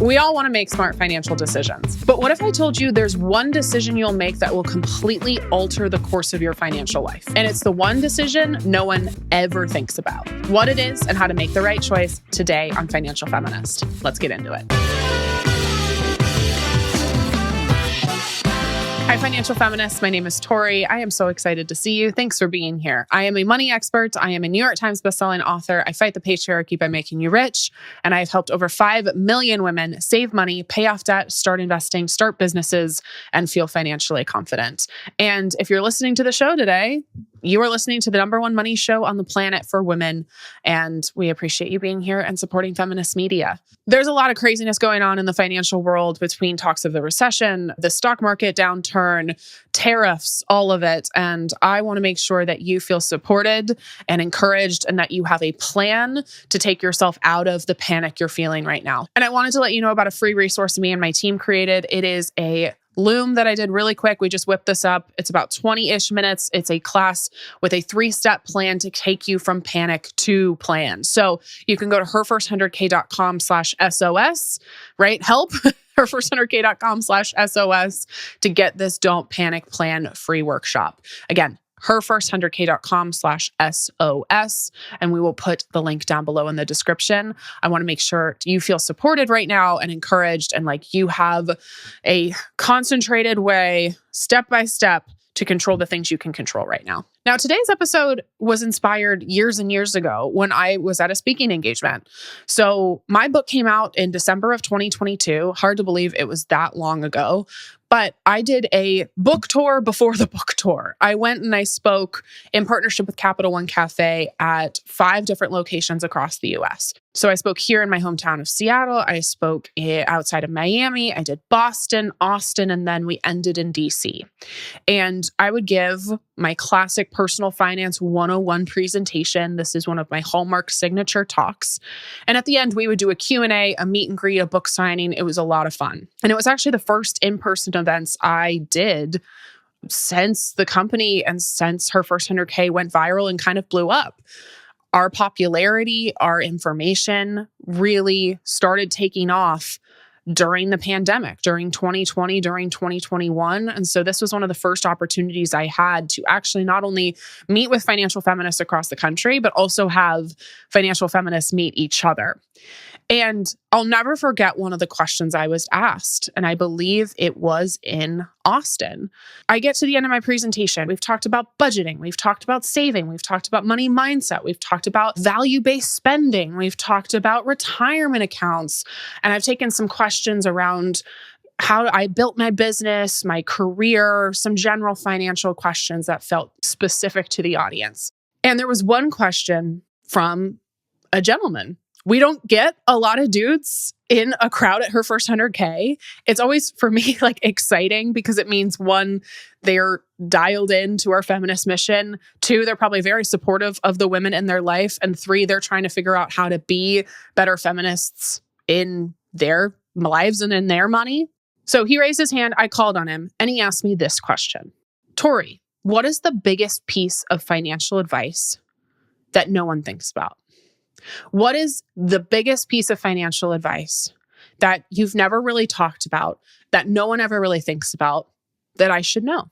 We all want to make smart financial decisions. But what if I told you there's one decision you'll make that will completely alter the course of your financial life? And it's the one decision no one ever thinks about. What it is and how to make the right choice today on Financial Feminist. Let's get into it. Hi, Financial Feminists. My name is Tori. I am so excited to see you. Thanks for being here. I am a money expert. I am a New York Times bestselling author. I fight the patriarchy by making you rich. And I have helped over 5 million women save money, pay off debt, start investing, start businesses, and feel financially confident. And if you're listening to the show today, you are listening to the #1 money show on the planet for women, and we appreciate you being here and supporting feminist media. There's a lot of craziness going on in the financial world between talks of the recession, the stock market downturn, tariffs, all of it. And I want to make sure that you feel supported and encouraged and that you have a plan to take yourself out of the panic you're feeling right now. And I wanted to let you know about a free resource me and my team created. It is a Loom that I did really quick. We just whipped this up. It's about 20-ish minutes. It's a class with a 3-step plan to take you from panic to plan. So you can go to herfirst100k.com/SOS, right? Help, herfirst100k.com/SOS to get this Don't Panic Plan free workshop. Again, herfirst100k.com/SOS, and we will put the link down below in the description. I want to make sure you feel supported right now and encouraged, and like you have a concentrated way, step by step, to control the things you can control right now. Now, today's episode was inspired years and years ago when I was at a speaking engagement. So my book came out in December of 2022. Hard to believe it was that long ago. But I did a book tour before the book tour. I went and I spoke in partnership with Capital One Cafe at 5 different locations across the US. So I spoke here in my hometown of Seattle. I spoke outside of Miami. I did Boston, Austin, and then we ended in DC. And I would give my classic personal finance 101 presentation. This is one of my hallmark signature talks. And at the end, we would do a Q&A, a meet and greet, a book signing. It was a lot of fun. And it was actually the first in-person events I did since the company and since Her First 100K went viral and kind of blew up. Our popularity, our information really started taking off during the pandemic, during 2020, during 2021. And so this was one of the first opportunities I had to actually not only meet with financial feminists across the country, but also have financial feminists meet each other. And I'll never forget one of the questions I was asked, and I believe it was in Austin. I get to the end of my presentation. We've talked about budgeting. We've talked about saving. We've talked about money mindset. We've talked about value-based spending. We've talked about retirement accounts. And I've taken some questions around how I built my business, my career, some general financial questions that felt specific to the audience. And there was one question from a gentleman. We don't get a lot of dudes in a crowd at Her First 100K. It's always, for me, like exciting because it means 1, they're dialed into our feminist mission. 2, they're probably very supportive of the women in their life. And 3, they're trying to figure out how to be better feminists in their lives and in their money. So he raised his hand, I called on him, and he asked me this question. Tori, what is the biggest piece of financial advice that no one thinks about? What is the biggest piece of financial advice that you've never really talked about, that no one ever really thinks about, that I should know?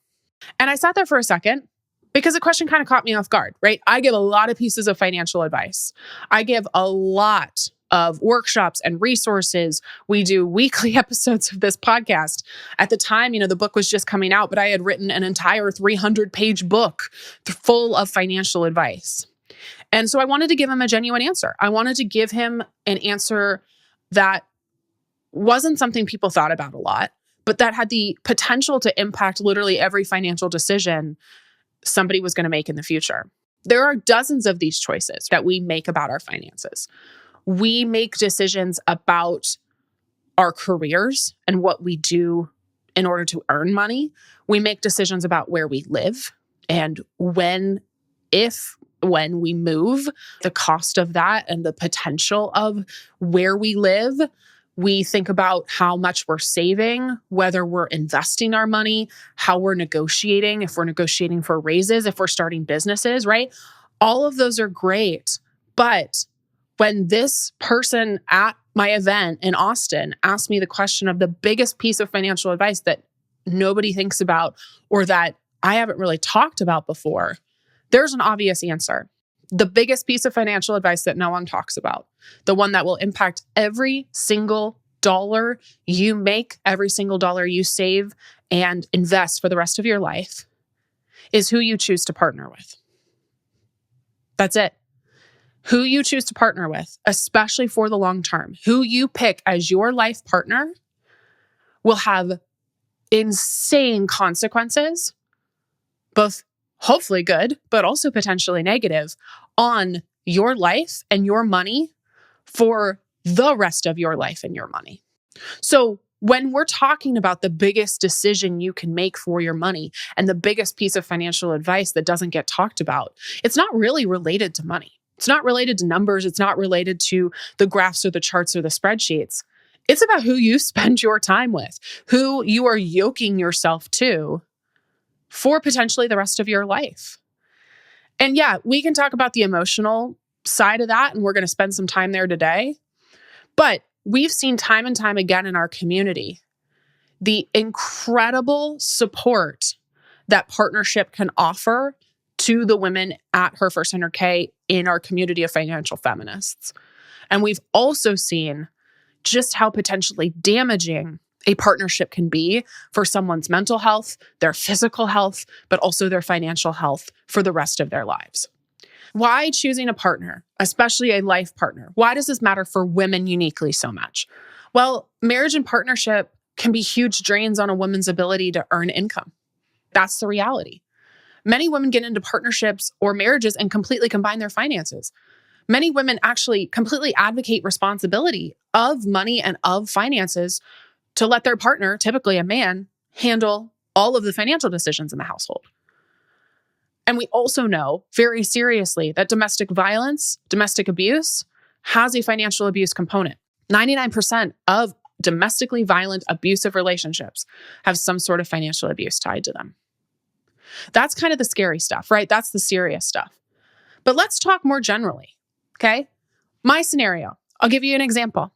And I sat there for a second because the question kind of caught me off guard, right? I give a lot of pieces of financial advice. I give a lot of workshops and resources. We do weekly episodes of this podcast. At the time, the book was just coming out, but I had written an entire 300-page book full of financial advice. And so I wanted to give him a genuine answer. I wanted to give him an answer that wasn't something people thought about a lot, but that had the potential to impact literally every financial decision somebody was going to make in the future. There are dozens of these choices that we make about our finances. We make decisions about our careers and what we do in order to earn money. We make decisions about where we live and when we move, the cost of that and the potential of where we live. We think about how much we're saving, whether we're investing our money, how we're negotiating, if we're negotiating for raises, if we're starting businesses, right? All of those are great. But when this person at my event in Austin asked me the question of the biggest piece of financial advice that nobody thinks about or that I haven't really talked about before, there's an obvious answer. The biggest piece of financial advice that no one talks about, the one that will impact every single dollar you make, every single dollar you save and invest for the rest of your life, is who you choose to partner with. That's it. Who you choose to partner with, especially for the long term, who you pick as your life partner will have insane consequences, both hopefully good, but also potentially negative on your life and your money for the rest of your life and your money. So when we're talking about the biggest decision you can make for your money and the biggest piece of financial advice that doesn't get talked about, it's not really related to money. It's not related to numbers. It's not related to the graphs or the charts or the spreadsheets. It's about who you spend your time with, who you are yoking yourself to for potentially the rest of your life. And yeah, we can talk about the emotional side of that, and we're going to spend some time there today. But we've seen time and time again in our community the incredible support that partnership can offer to the women at Her First 100K in our community of financial feminists. And we've also seen just how potentially damaging a partnership can be for someone's mental health, their physical health, but also their financial health for the rest of their lives. Why choosing a partner, especially a life partner? Why does this matter for women uniquely so much? Well, marriage and partnership can be huge drains on a woman's ability to earn income. That's the reality. Many women get into partnerships or marriages and completely combine their finances. Many women actually completely advocate responsibility of money and of finances to let their partner, typically a man, handle all of the financial decisions in the household. And we also know very seriously that domestic violence, domestic abuse, has a financial abuse component. 99% of domestically violent, abusive relationships have some sort of financial abuse tied to them. That's kind of the scary stuff, right? That's the serious stuff. But let's talk more generally, okay? My scenario, I'll give you an example.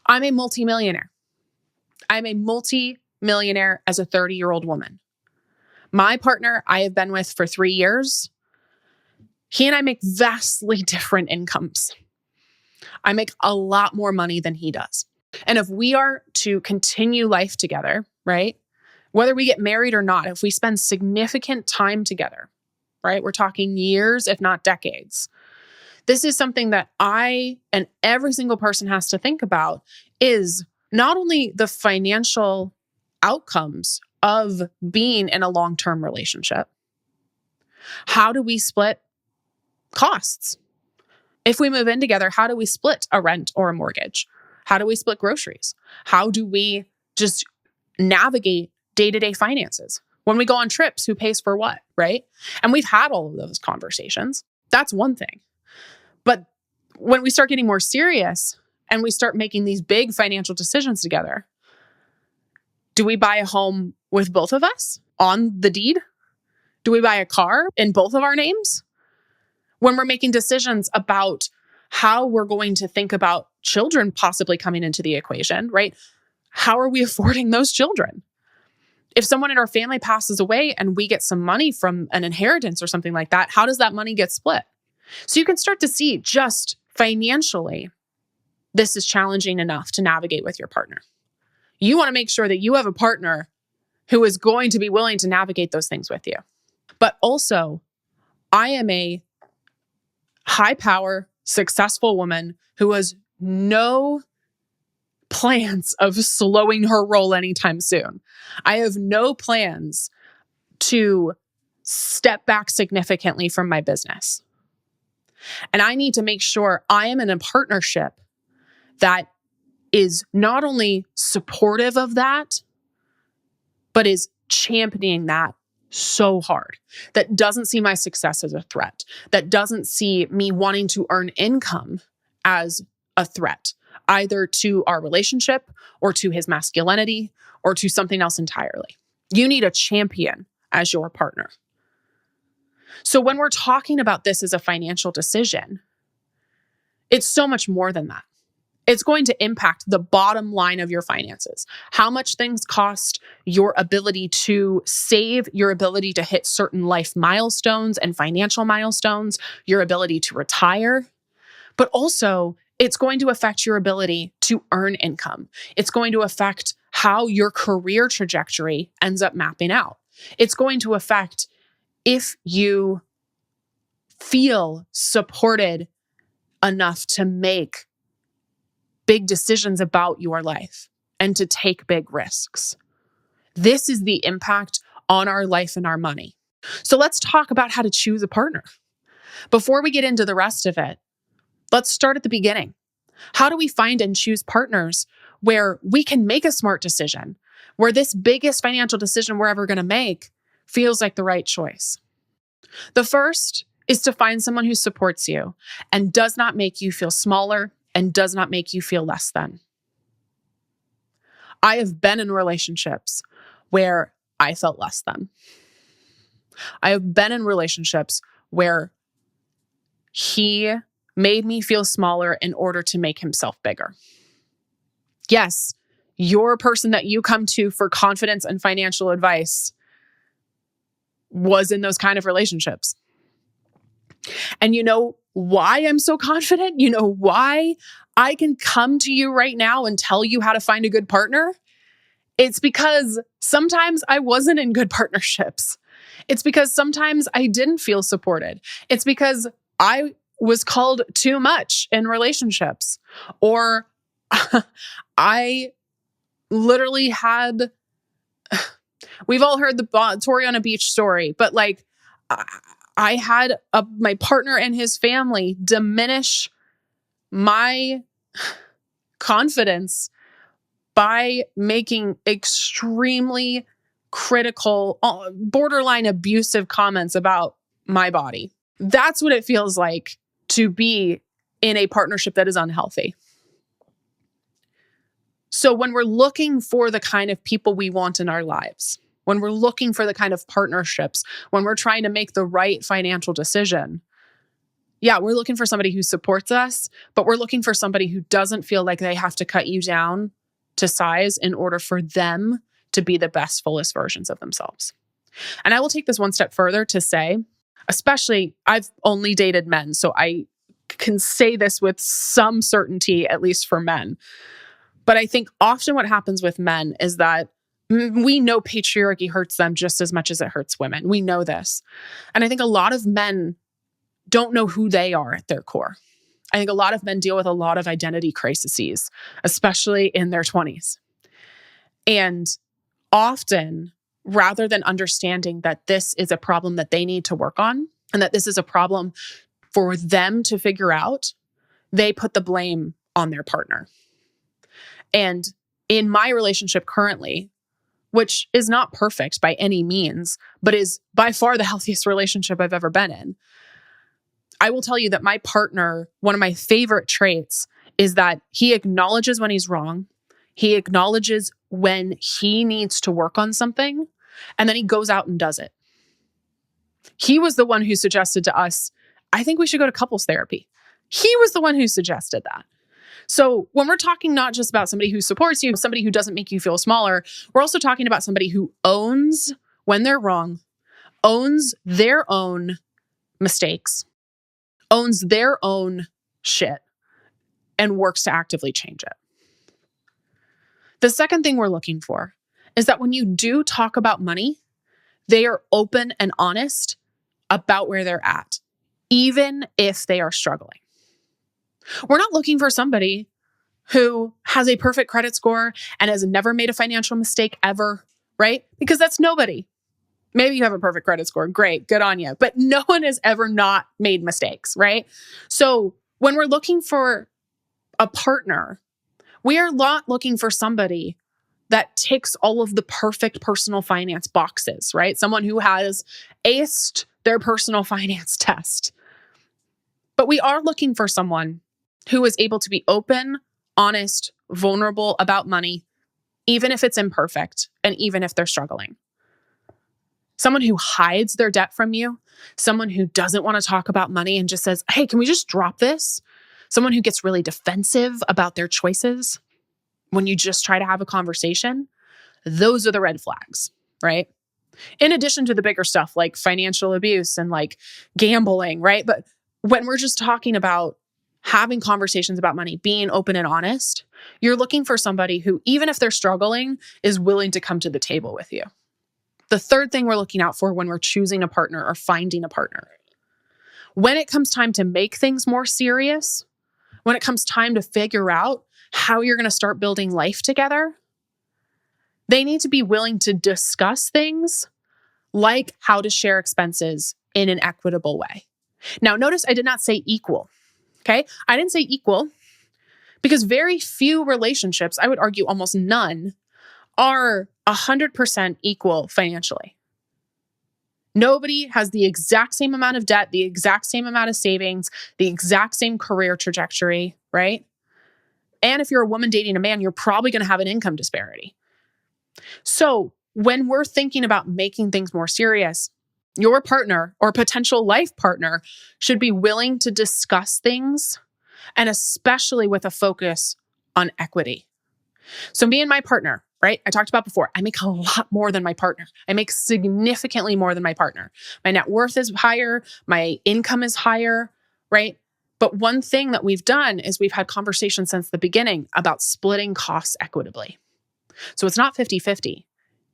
I'm a multimillionaire. I'm a multi-millionaire as a 30-year-old woman. My partner I have been with for 3 years. He and I make vastly different incomes. I make a lot more money than he does. And if we are to continue life together, right? Whether we get married or not, if we spend significant time together, right? We're talking years, if not decades. This is something that I and every single person has to think about is not only the financial outcomes of being in a long-term relationship. How do we split costs? If we move in together, how do we split a rent or a mortgage? How do we split groceries? How do we just navigate day-to-day finances? When we go on trips, who pays for what, right? And we've had all of those conversations. That's one thing. But when we start getting more serious and we start making these big financial decisions together, do we buy a home with both of us on the deed? Do we buy a car in both of our names? When we're making decisions about how we're going to think about children possibly coming into the equation, right? How are we affording those children? If someone in our family passes away and we get some money from an inheritance or something like that, how does that money get split? So you can start to see just financially, this is challenging enough to navigate with your partner. You want to make sure that you have a partner who is going to be willing to navigate those things with you. But also, I am a high power, successful woman who has no plans of slowing her roll anytime soon. I have no plans to step back significantly from my business. And I need to make sure I am in a partnership that is not only supportive of that, but is championing that so hard, that doesn't see my success as a threat, that doesn't see me wanting to earn income as a threat, either to our relationship or to his masculinity or to something else entirely. You need a champion as your partner. So when we're talking about this as a financial decision, it's so much more than that. It's going to impact the bottom line of your finances. How much things cost, your ability to save, your ability to hit certain life milestones and financial milestones, your ability to retire. But also, it's going to affect your ability to earn income. It's going to affect how your career trajectory ends up mapping out. It's going to affect if you feel supported enough to make big decisions about your life and to take big risks. This is the impact on our life and our money. So let's talk about how to choose a partner. Before we get into the rest of it, let's start at the beginning. How do we find and choose partners where we can make a smart decision, where this biggest financial decision we're ever going to make feels like the right choice? The first is to find someone who supports you and does not make you feel smaller and does not make you feel less than. I have been in relationships where I felt less than. I have been in relationships where he made me feel smaller in order to make himself bigger. Yes, your person that you come to for confidence and financial advice was in those kind of relationships. And you know why I'm so confident? You know why I can come to you right now and tell you how to find a good partner? It's because sometimes I wasn't in good partnerships. It's because sometimes I didn't feel supported. It's because I was called too much in relationships, or I literally had, we've all heard the Tori on a beach story, but like I had my partner and his family diminish my confidence by making extremely critical, borderline abusive comments about my body. That's what it feels like to be in a partnership that is unhealthy. So when we're looking for the kind of people we want in our lives, when we're looking for the kind of partnerships, when we're trying to make the right financial decision, yeah, we're looking for somebody who supports us, but we're looking for somebody who doesn't feel like they have to cut you down to size in order for them to be the best, fullest versions of themselves. And I will take this one step further to say, especially I've only dated men, so I can say this with some certainty, at least for men. But I think often what happens with men is that we know patriarchy hurts them just as much as it hurts women. We know this. And I think a lot of men don't know who they are at their core. I think a lot of men deal with a lot of identity crises, especially in their 20s. And often, rather than understanding that this is a problem that they need to work on and that this is a problem for them to figure out, they put the blame on their partner. And in my relationship currently, which is not perfect by any means, but is by far the healthiest relationship I've ever been in, I will tell you that my partner, one of my favorite traits is that he acknowledges when he's wrong. He acknowledges when he needs to work on something, and then he goes out and does it. He was the one who suggested to us, I think we should go to couples therapy. He was the one who suggested that. So when we're talking not just about somebody who supports you, somebody who doesn't make you feel smaller, we're also talking about somebody who owns when they're wrong, owns their own mistakes, owns their own shit, and works to actively change it. The second thing we're looking for is that when you do talk about money, they are open and honest about where they're at, even if they are struggling. We're not looking for somebody who has a perfect credit score and has never made a financial mistake ever, right? Because that's nobody. Maybe you have a perfect credit score. Great, good on you. But no one has ever not made mistakes, right? So when we're looking for a partner, we are not looking for somebody that ticks all of the perfect personal finance boxes, right? Someone who has aced their personal finance test. But we are looking for someone who is able to be open, honest, vulnerable about money, even if it's imperfect and even if they're struggling. Someone who hides their debt from you, someone who doesn't want to talk about money and just says, hey, can we just drop this? someone who gets really defensive about their choices when you just try to have a conversation, those are the red flags, right? In addition to the bigger stuff like financial abuse and like gambling, right? But when we're just talking about having conversations about money, being open and honest, you're looking for somebody who, even if they're struggling, is willing to come to the table with you. The third thing we're looking out for when we're choosing a partner or finding a partner, when it comes time to make things more serious, when it comes time to figure out how you're going to start building life together, they need to be willing to discuss things like how to share expenses in an equitable way. Now, notice I did not say equal, okay? I didn't say equal because very few relationships, I would argue almost none, are 100% equal financially. Nobody has the exact same amount of debt, the exact same amount of savings, the exact same career trajectory, right? And if you're a woman dating a man, you're probably going to have an income disparity. So when we're thinking about making things more serious, your partner or potential life partner should be willing to discuss things, and especially with a focus on equity. So me and my partner, right? I talked about before, I make a lot more than my partner. I make significantly more than my partner. My net worth is higher. My income is higher, right? But one thing that we've done is we've had conversations since the beginning about splitting costs equitably. So it's not 50-50.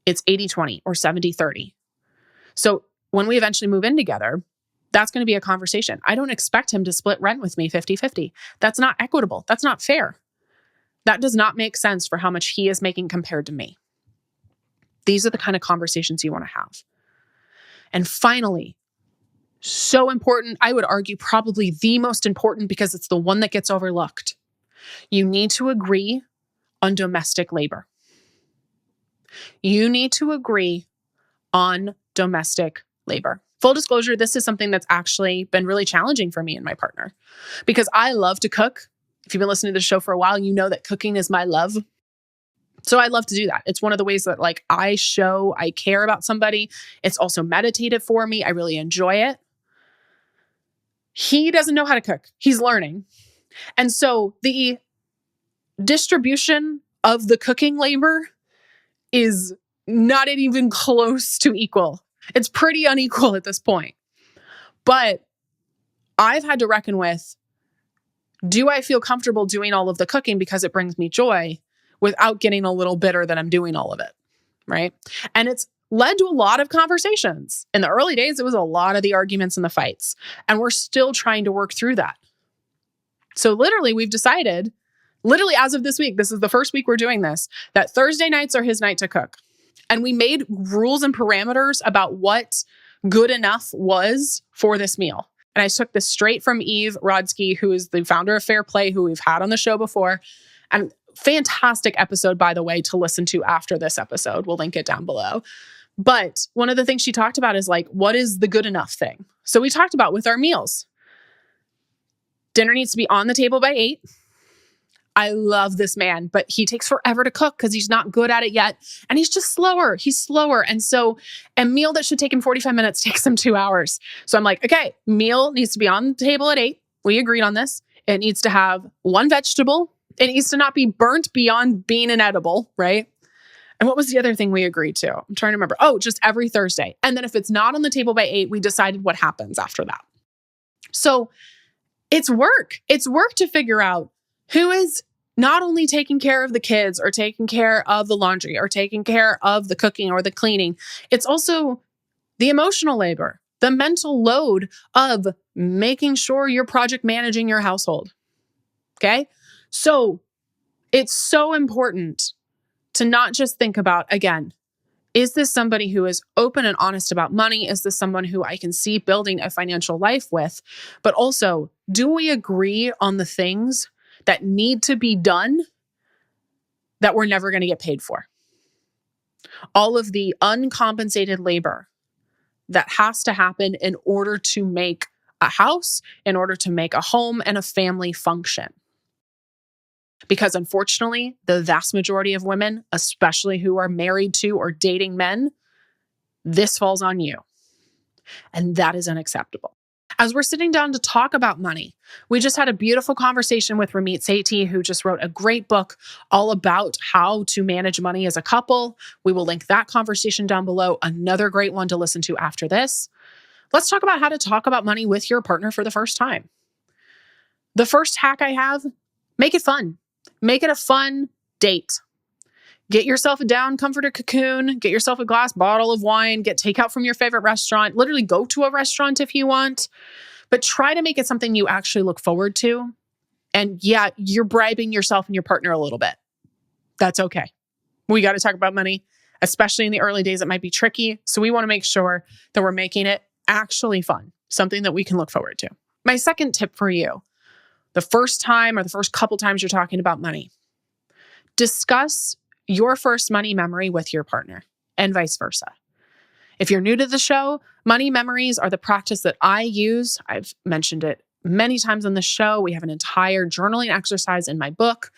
It's 80-20 or 70-30. So when we eventually move in together, that's going to be a conversation. I don't expect him to split rent with me 50-50. That's not equitable. That's not fair. That does not make sense for how much he is making compared to me. These are the kind of conversations you want to have. And finally, so important, I would argue probably the most important because it's the one that gets overlooked. You need to agree on domestic labor. You need to agree on domestic labor. Full disclosure, this is something that's actually been really challenging for me and my partner because I love to cook. If you've been listening to the show for a while, you know that cooking is my love. So I love to do that. It's one of the ways that like I show I care about somebody. It's also meditative for me. I really enjoy it. He doesn't know how to cook. He's learning. And so the distribution of the cooking labor is not even close to equal. It's pretty unequal at this point. But I've had to reckon with, do I feel comfortable doing all of the cooking because it brings me joy without getting a little bitter that I'm doing all of it, right? And it's led to a lot of conversations. In the early days, it was a lot of the arguments and the fights. And we're still trying to work through that. So literally, we've decided, literally as of this week, this is the first week we're doing this, that Thursday nights are his night to cook. And we made rules and parameters about what good enough was for this meal. And I took this straight from Eve Rodsky, who is the founder of Fair Play, who we've had on the show before. And fantastic episode, by the way, to listen to after this episode. We'll link it down below. But one of the things she talked about is like, what is the good enough thing? So we talked about with our meals. Dinner needs to be on the table by 8. I love this man, but he takes forever to cook because he's not good at it yet. And he's just slower. He's slower. And so a meal that should take him 45 minutes takes him 2 hours. So I'm like, okay, meal needs to be on the table at 8. We agreed on this. It needs to have 1 vegetable. It needs to not be burnt beyond being inedible, right? And what was the other thing we agreed to? I'm trying to remember. Oh, just every Thursday. And then if it's not on the table by 8, we decided what happens after that. So it's work. It's work to figure out who is not only taking care of the kids or taking care of the laundry or taking care of the cooking or the cleaning. It's also the emotional labor, the mental load of making sure you're project managing your household. Okay? So it's so important to not just think about, again, is this somebody who is open and honest about money? Is this someone who I can see building a financial life with? But also, do we agree on the things that need to be done that we're never going to get paid for? All of the uncompensated labor that has to happen in order to make a house, in order to make a home and a family function. Because unfortunately, the vast majority of women, especially who are married to or dating men, this falls on you. And that is unacceptable. As we're sitting down to talk about money, we just had a beautiful conversation with Ramit Sethi, who just wrote a great book all about how to manage money as a couple. We will link that conversation down below. Another great one to listen to after this. Let's talk about how to talk about money with your partner for the first time. The first hack I have, make it fun. Make it a fun date. Get yourself a down comforter cocoon, get yourself a glass bottle of wine, get takeout from your favorite restaurant, literally go to a restaurant if you want, but try to make it something you actually look forward to. And yeah, you're bribing yourself and your partner a little bit. That's okay. We got to talk about money, especially in the early days. It might be tricky. So we want to make sure that we're making it actually fun, something that we can look forward to. My second tip for you, the first time or the first couple times you're talking about money, discuss your first money memory with your partner and vice versa. If you're new to the show, money memories are the practice that I use. I've mentioned it many times on the show. We have an entire journaling exercise in my book.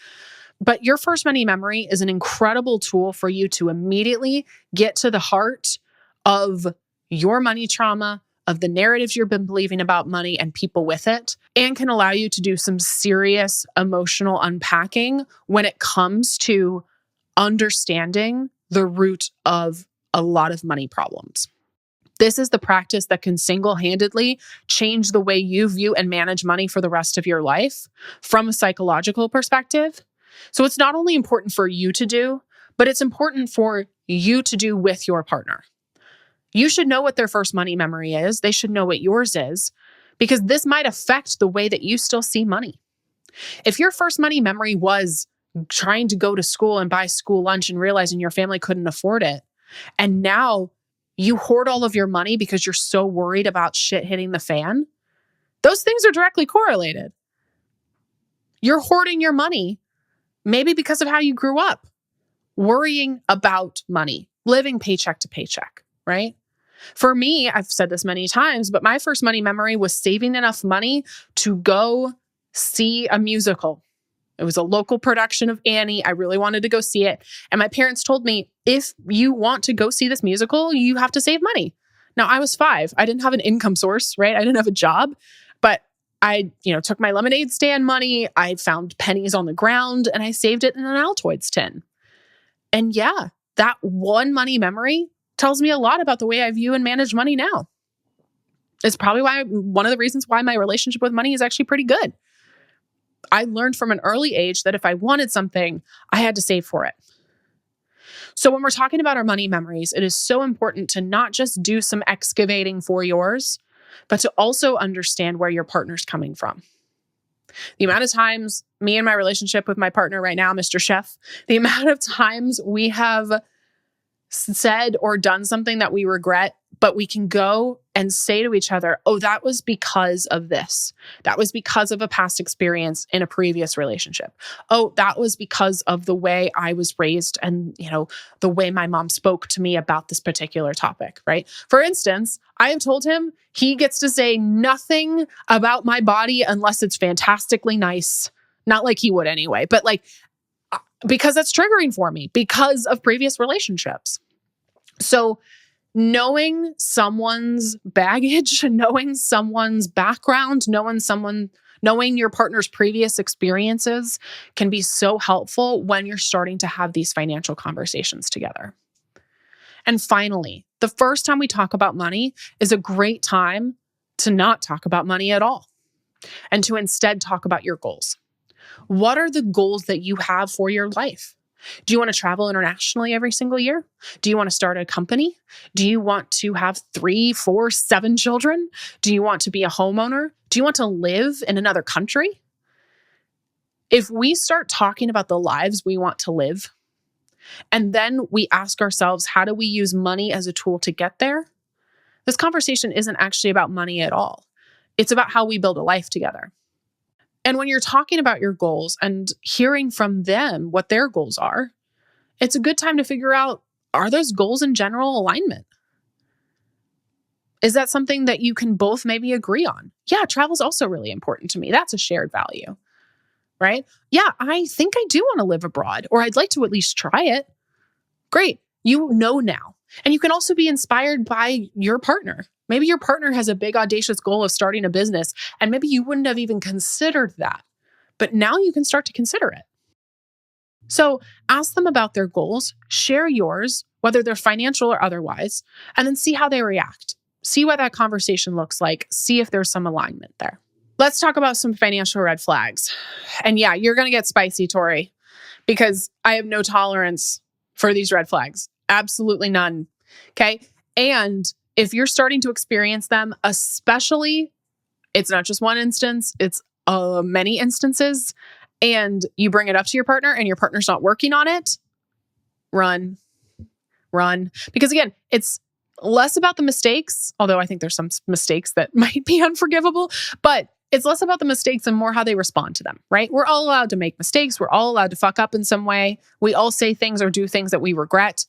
But your first money memory is an incredible tool for you to immediately get to the heart of your money trauma, of the narratives you've been believing about money and people with it, and can allow you to do some serious emotional unpacking when it comes to understanding the root of a lot of money problems. This is the practice that can single-handedly change the way you view and manage money for the rest of your life from a psychological perspective. So it's not only important for you to do, but it's important for you to do with your partner. You should know what their first money memory is. They should know what yours is, because this might affect the way that you still see money. If your first money memory was trying to go to school and buy school lunch and realizing your family couldn't afford it, and now you hoard all of your money because you're so worried about shit hitting the fan, those things are directly correlated. You're hoarding your money, maybe because of how you grew up, worrying about money, living paycheck to paycheck, right? For me, I've said this many times, but my first money memory was saving enough money to go see a musical. It was a local production of Annie. I really wanted to go see it. And my parents told me, if you want to go see this musical, you have to save money. Now, I was 5. I didn't have an income source, right? I didn't have a job, but I, took my lemonade stand money. I found pennies on the ground and I saved it in an Altoids tin. And yeah, that one money memory tells me a lot about the way I view and manage money now. It's probably one of the reasons why my relationship with money is actually pretty good. I learned from an early age that if I wanted something, I had to save for it. So when we're talking about our money memories, it is so important to not just do some excavating for yours, but to also understand where your partner's coming from. The amount of times me and my relationship with my partner right now, Mr. Chef, the amount of times we have said or done something that we regret, but we can go and say to each other, oh, that was because of this. That was because of a past experience in a previous relationship. Oh, that was because of the way I was raised and, the way my mom spoke to me about this particular topic, right? For instance, I have told him he gets to say nothing about my body unless it's fantastically nice. Not like he would anyway, but because that's triggering for me because of previous relationships. So knowing someone's baggage, knowing someone's background, knowing your partner's previous experiences can be so helpful when you're starting to have these financial conversations together. And finally, the first time we talk about money is a great time to not talk about money at all and to instead talk about your goals. What are the goals that you have for your life? Do you want to travel internationally every single year? Do you want to start a company? Do you want to have 3, 4, 7 children? Do you want to be a homeowner? Do you want to live in another country? If we start talking about the lives we want to live, and then we ask ourselves, how do we use money as a tool to get there? This conversation isn't actually about money at all. It's about how we build a life together. And when you're talking about your goals and hearing from them what their goals are, it's a good time to figure out, are those goals in general alignment? Is that something that you can both maybe agree on? Yeah, travel's also really important to me. That's a shared value, right? Yeah, I think I do want to live abroad, or I'd like to at least try it. Great. You know now. And you can also be inspired by your partner. Maybe your partner has a big, audacious goal of starting a business, and maybe you wouldn't have even considered that. But now you can start to consider it. So ask them about their goals, share yours, whether they're financial or otherwise, and then see how they react. See what that conversation looks like. See if there's some alignment there. Let's talk about some financial red flags. And yeah, you're going to get spicy, Tori, because I have no tolerance for these red flags. Absolutely none. Okay. And if you're starting to experience them, especially, it's not just one instance, it's many instances, and you bring it up to your partner and your partner's not working on it, run. Because again, it's less about the mistakes, although I think there's some mistakes that might be unforgivable, but it's less about the mistakes and more how they respond to them, right? We're all allowed to make mistakes. We're all allowed to fuck up in some way. We all say things or do things that we regret,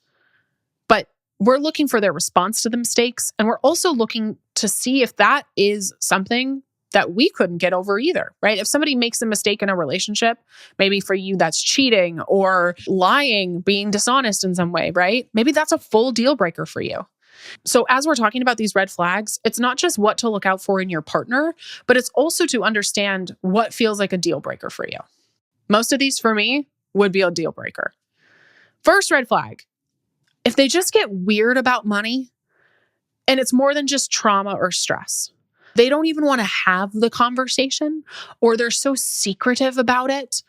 but we're looking for their response to the mistakes. And we're also looking to see if that is something that we couldn't get over either, right? If somebody makes a mistake in a relationship, maybe for you that's cheating or lying, being dishonest in some way, right? Maybe that's a full deal breaker for you. So as we're talking about these red flags, it's not just what to look out for in your partner, but it's also to understand what feels like a deal breaker for you. Most of these for me would be a deal breaker. First red flag, if they just get weird about money and it's more than just trauma or stress. They don't even want to have the conversation, or they're so secretive about it,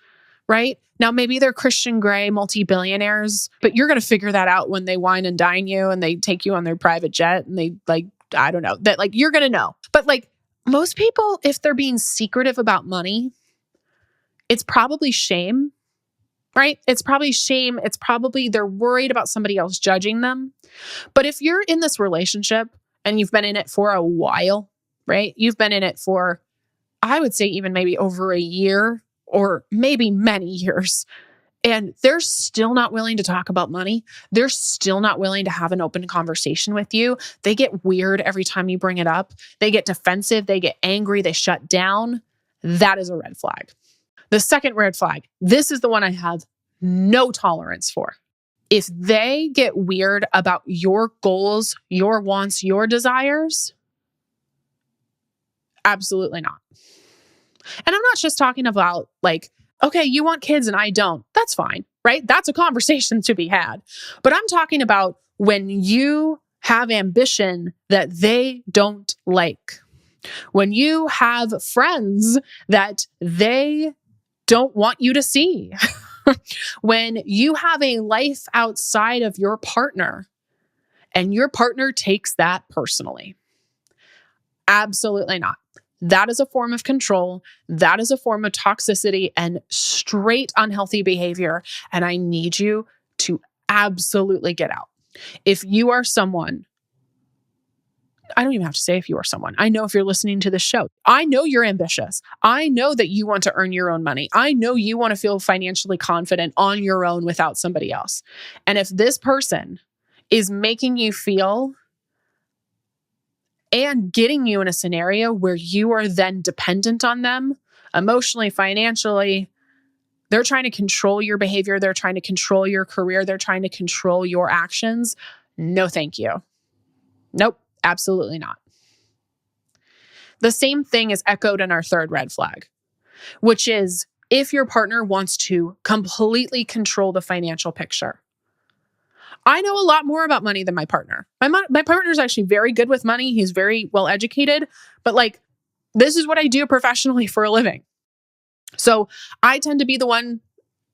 right? Now, maybe they're Christian Grey multi-billionaires, but you're going to figure that out when they wine and dine you and they take you on their private jet and they I don't know, that you're going to know. But most people, if they're being secretive about money, it's probably shame, right? It's probably shame. It's probably they're worried about somebody else judging them. But if you're in this relationship and you've been in it for a while, right? You've been in it for, I would say even maybe over a year or maybe many years. And they're still not willing to talk about money. They're still not willing to have an open conversation with you. They get weird every time you bring it up. They get defensive. They get angry. They shut down. That is a red flag. The second red flag, this is the one I have no tolerance for. If they get weird about your goals, your wants, your desires, absolutely not. And I'm not just talking about okay, you want kids and I don't. That's fine, right? That's a conversation to be had. But I'm talking about when you have ambition that they don't like. When you have friends that they don't want you to see. When you have a life outside of your partner and your partner takes that personally. Absolutely not. That is a form of control. That is a form of toxicity and straight unhealthy behavior. And I need you to absolutely get out. If you are someone, I don't even have to say if you are someone. I know if you're listening to this show, I know you're ambitious. I know that you want to earn your own money. I know you want to feel financially confident on your own without somebody else. And if this person is making you feel and getting you in a scenario where you are then dependent on them emotionally, financially, they're trying to control your behavior. They're trying to control your career. They're trying to control your actions. No, thank you. Nope, absolutely not. The same thing is echoed in our third red flag, which is if your partner wants to completely control the financial picture. I know a lot more about money than my partner. My partner is actually very good with money. He's very well educated, but this is what I do professionally for a living. So I tend to be the one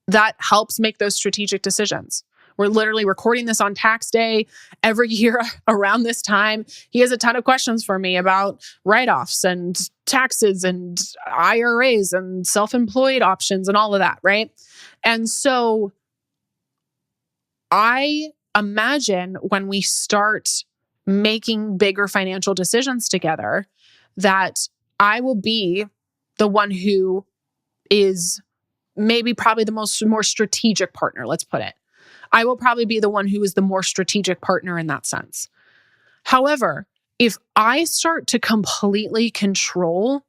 that helps make those strategic decisions. We're literally recording this on tax day every year around this time. He has a ton of questions for me about write-offs and taxes and IRAs and self-employed options and all of that, right? And so I imagine when we start making bigger financial decisions together, that I will be the one who is maybe probably the more strategic partner, let's put it. I will probably be the one who is the more strategic partner in that sense. However, if I start to completely control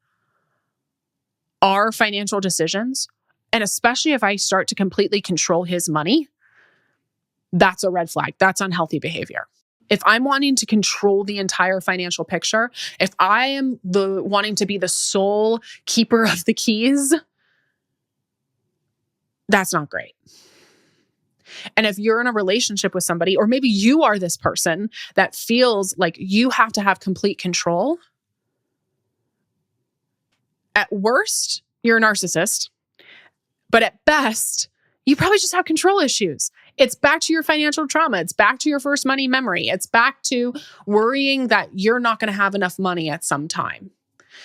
our financial decisions, and especially if I start to completely control his money, that's a red flag. That's unhealthy behavior. If I'm wanting to control the entire financial picture, if I am wanting to be the sole keeper of the keys, that's not great. And if you're in a relationship with somebody, or maybe you are this person that feels like you have to have complete control, at worst, you're a narcissist. But at best, you probably just have control issues. It's back to your financial trauma. It's back to your first money memory. It's back to worrying that you're not going to have enough money at some time.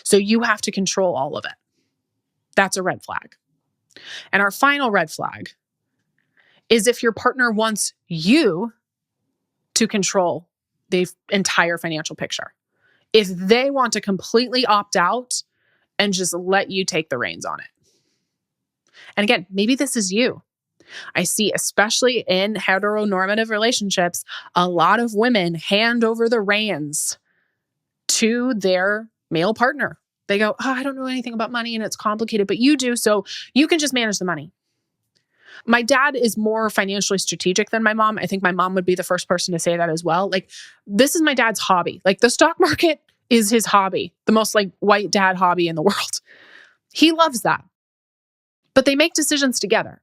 So you have to control all of it. That's a red flag. And our final red flag is if your partner wants you to control the entire financial picture. If they want to completely opt out and just let you take the reins on it. And again, maybe this is you. I see, especially in heteronormative relationships, a lot of women hand over the reins to their male partner. They go, oh, I don't know anything about money and it's complicated, but you do, so you can just manage the money. My dad is more financially strategic than my mom. I think my mom would be the first person to say that as well. Like, this is my dad's hobby. Like, the stock market is his hobby, the most like white dad hobby in the world. He loves that. But they make decisions together.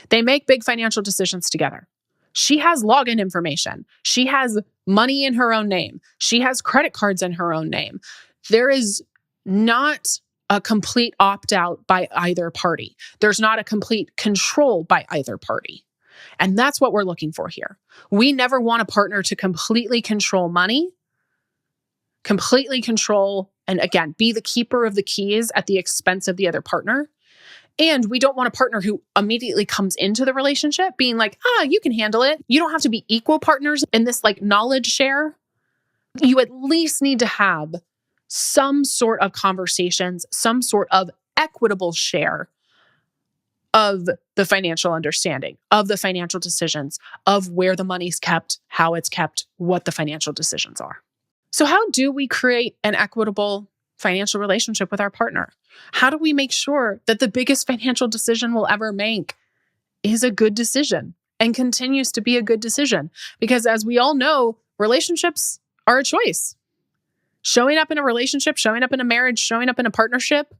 They make big financial decisions together. She has login information. She has money in her own name. She has credit cards in her own name. There is not a complete opt-out by either party. There's not a complete control by either party. And that's what we're looking for here. We never want a partner to completely control money, completely control, and again, be the keeper of the keys at the expense of the other partner. And we don't want a partner who immediately comes into the relationship being like, you can handle it. You don't have to be equal partners in this like knowledge share. You at least need to have some sort of conversations, some sort of equitable share of the financial understanding, of the financial decisions, of where the money's kept, how it's kept, what the financial decisions are. So how do we create an equitable financial relationship with our partner? How do we make sure that the biggest financial decision we'll ever make is a good decision and continues to be a good decision? Because as we all know, relationships are a choice. Showing up in a relationship, showing up in a marriage, showing up in a partnership,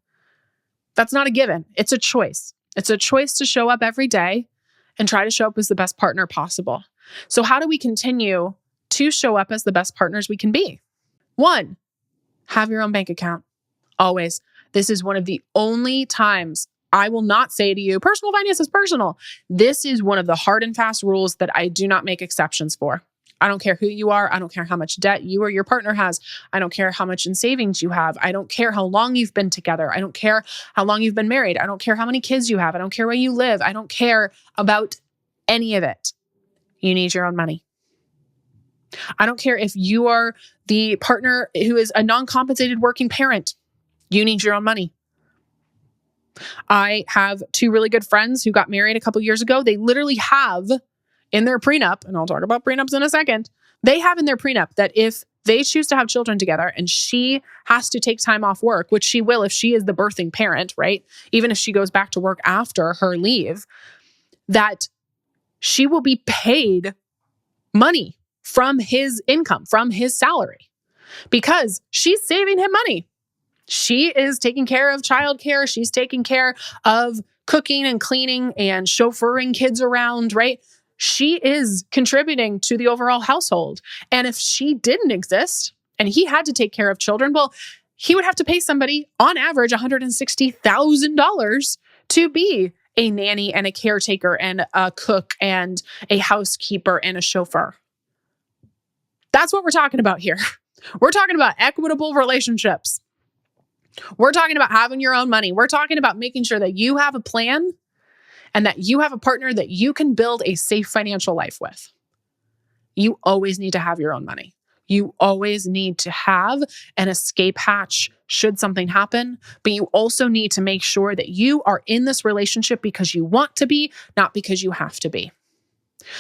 that's not a given. It's a choice. It's a choice to show up every day and try to show up as the best partner possible. So how do we continue to show up as the best partners we can be? 1, have your own bank account. Always. This is one of the only times I will not say to you, personal finance is personal. This is one of the hard and fast rules that I do not make exceptions for. I don't care who you are. I don't care how much debt you or your partner has. I don't care how much in savings you have. I don't care how long you've been together. I don't care how long you've been married. I don't care how many kids you have. I don't care where you live. I don't care about any of it. You need your own money. I don't care if you are the partner who is a non-compensated working parent. You need your own money. I have 2 really good friends who got married a couple years ago. They literally have in their prenup, and I'll talk about prenups in a second, they have in their prenup that if they choose to have children together and she has to take time off work, which she will if she is the birthing parent, right? Even if she goes back to work after her leave, that she will be paid money from his income, from his salary, because she's saving him money. She is taking care of childcare. She's taking care of cooking and cleaning and chauffeuring kids around, right? She is contributing to the overall household. And if she didn't exist and he had to take care of children, well, he would have to pay somebody on average $160,000 to be a nanny and a caretaker and a cook and a housekeeper and a chauffeur. That's what we're talking about here. We're talking about equitable relationships. We're talking about having your own money. We're talking about making sure that you have a plan and that you have a partner that you can build a safe financial life with. You always need to have your own money. You always need to have an escape hatch should something happen, but you also need to make sure that you are in this relationship because you want to be, not because you have to be.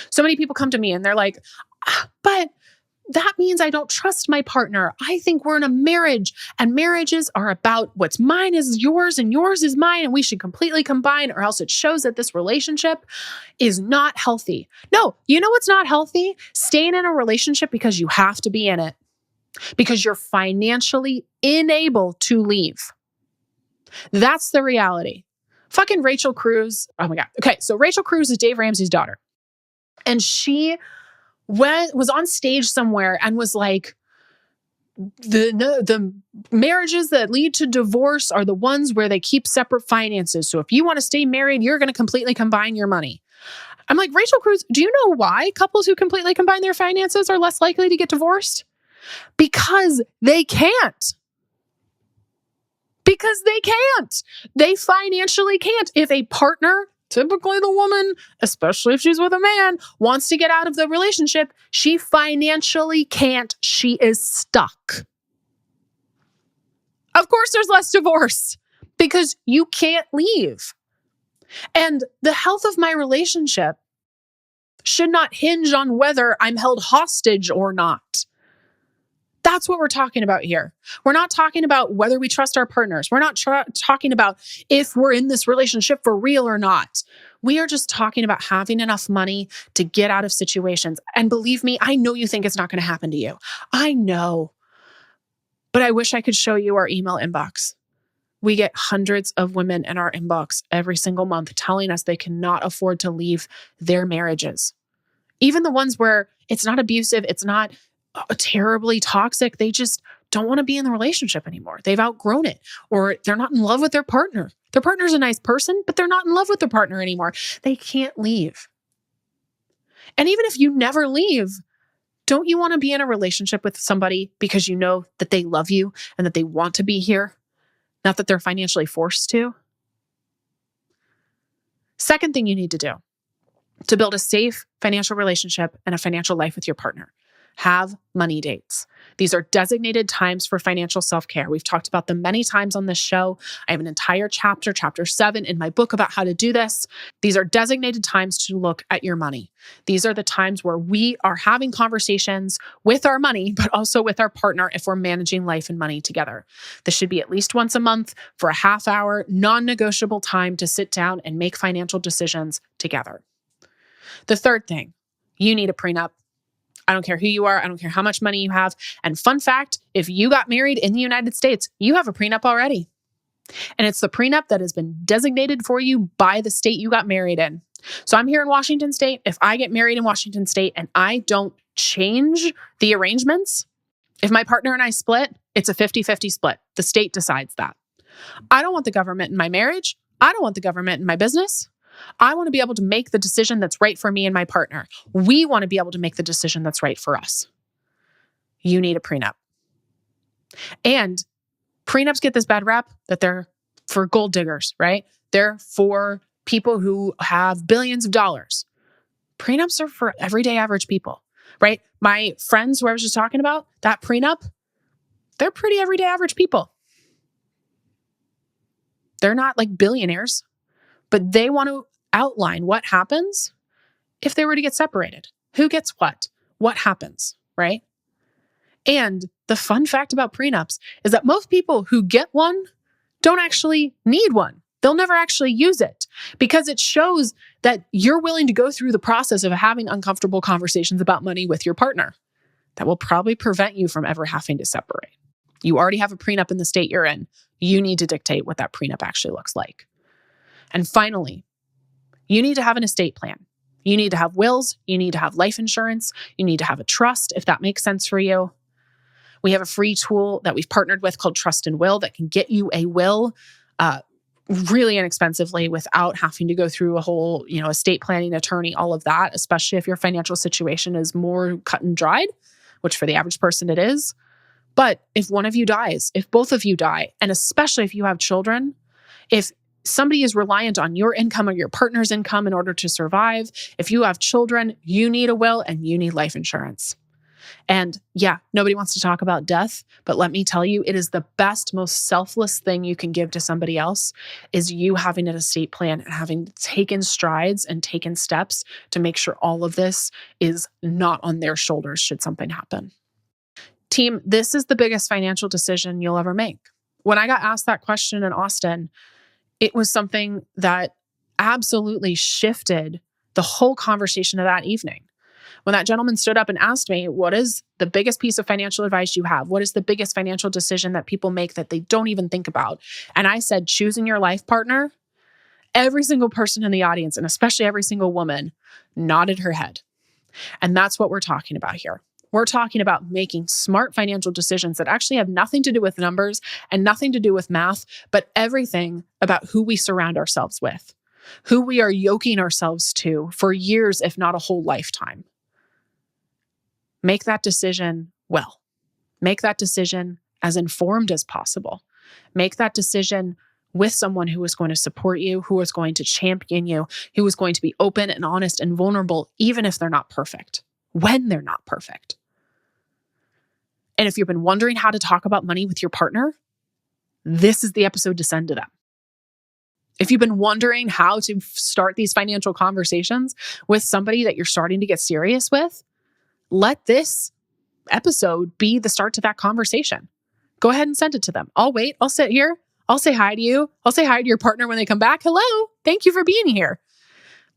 So many people come to me and they're like, but that means I don't trust my partner. I think we're in a marriage, and marriages are about what's mine is yours and yours is mine, and we should completely combine, or else it shows that this relationship is not healthy. No, you know what's not healthy? Staying in a relationship because you have to be in it, because you're financially unable to leave. That's the reality. Fucking Rachel Cruz. Oh my God. Okay, so Rachel Cruz is Dave Ramsey's daughter. And she was on stage somewhere and was like, the marriages that lead to divorce are the ones where they keep separate finances. So if you want to stay married, you're going to completely combine your money. I'm like, Rachel Cruz, do you know why couples who completely combine their finances are less likely to get divorced? Because they can't. Because they can't. They financially can't. If a partner, typically the woman, especially if she's with a man, wants to get out of the relationship, she financially can't. She is stuck. Of course, there's less divorce because you can't leave. And the health of my relationship should not hinge on whether I'm held hostage or not. That's what we're talking about here. We're not talking about whether we trust our partners. We're not talking about if we're in this relationship for real or not. We are just talking about having enough money to get out of situations. And believe me, I know you think it's not going to happen to you. I know. But I wish I could show you our email inbox. We get hundreds of women in our inbox every single month telling us they cannot afford to leave their marriages. Even the ones where it's not abusive, it's not terribly toxic. They just don't want to be in the relationship anymore. They've outgrown it, or they're not in love with their partner. Their partner's a nice person, but they're not in love with their partner anymore. They can't leave. And even if you never leave, don't you want to be in a relationship with somebody because you know that they love you and that they want to be here, not that they're financially forced to? Second thing you need to do to build a safe financial relationship and a financial life with your partner: have money dates. These are designated times for financial self-care. We've talked about them many times on this show. I have an entire chapter 7 in my book about how to do this. These are designated times to look at your money. These are the times where we are having conversations with our money, but also with our partner if we're managing life and money together. This should be at least once a month for a half hour, non-negotiable time to sit down and make financial decisions together. The third thing, you need a prenup. I don't care who you are. I don't care how much money you have. And fun fact, if you got married in the United States, you have a prenup already. And it's the prenup that has been designated for you by the state you got married in. So I'm here in Washington State. If I get married in Washington State and I don't change the arrangements, if my partner and I split, it's a 50-50 split. The state decides that. I don't want the government in my marriage. I don't want the government in my business. I want to be able to make the decision that's right for me and my partner. We want to be able to make the decision that's right for us. You need a prenup. And prenups get this bad rap that they're for gold diggers, right? They're for people who have billions of dollars. Prenups are for everyday average people, right? My friends who I was just talking about, that prenup, they're pretty everyday average people. They're not like billionaires. But they want to outline what happens if they were to get separated. Who gets what happens, right? And the fun fact about prenups is that most people who get one don't actually need one. They'll never actually use it because it shows that you're willing to go through the process of having uncomfortable conversations about money with your partner. That will probably prevent you from ever having to separate. You already have a prenup in the state you're in. You need to dictate what that prenup actually looks like. And finally, you need to have an estate plan. You need to have wills. You need to have life insurance. You need to have a trust, if that makes sense for you. We have a free tool that we've partnered with called Trust and Will that can get you a will really inexpensively without having to go through a whole, estate planning attorney, all of that, especially if your financial situation is more cut and dried, which for the average person it is. But if one of you dies, if both of you die, and especially if you have children, if somebody is reliant on your income or your partner's income in order to survive, if you have children, you need a will and you need life insurance. And yeah, nobody wants to talk about death, but let me tell you, it is the best, most selfless thing you can give to somebody else is you having an estate plan and having taken strides and taken steps to make sure all of this is not on their shoulders should something happen. Team, this is the biggest financial decision you'll ever make. When I got asked that question in Austin, it was something that absolutely shifted the whole conversation of that evening. When that gentleman stood up and asked me, what is the biggest piece of financial advice you have? What is the biggest financial decision that people make that they don't even think about? And I said, choosing your life partner. Every single person in the audience, and especially every single woman, nodded her head. And that's what we're talking about here. We're talking about making smart financial decisions that actually have nothing to do with numbers and nothing to do with math, but everything about who we surround ourselves with, who we are yoking ourselves to for years, if not a whole lifetime. Make that decision well. Make that decision as informed as possible. Make that decision with someone who is going to support you, who is going to champion you, who is going to be open and honest and vulnerable, even if they're not perfect, when they're not perfect. And if you've been wondering how to talk about money with your partner, this is the episode to send to them. If you've been wondering how to start these financial conversations with somebody that you're starting to get serious with, let this episode be the start to that conversation. Go ahead and send it to them. I'll wait. I'll sit here. I'll say hi to you. I'll say hi to your partner when they come back. Hello. Thank you for being here.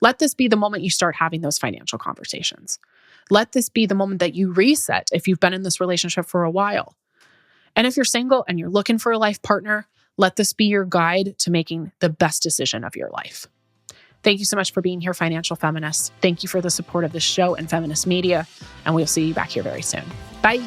Let this be the moment you start having those financial conversations. Let this be the moment that you reset if you've been in this relationship for a while. And if you're single and you're looking for a life partner, let this be your guide to making the best decision of your life. Thank you so much for being here, Financial Feminists. Thank you for the support of this show and feminist media, and we'll see you back here very soon. Bye.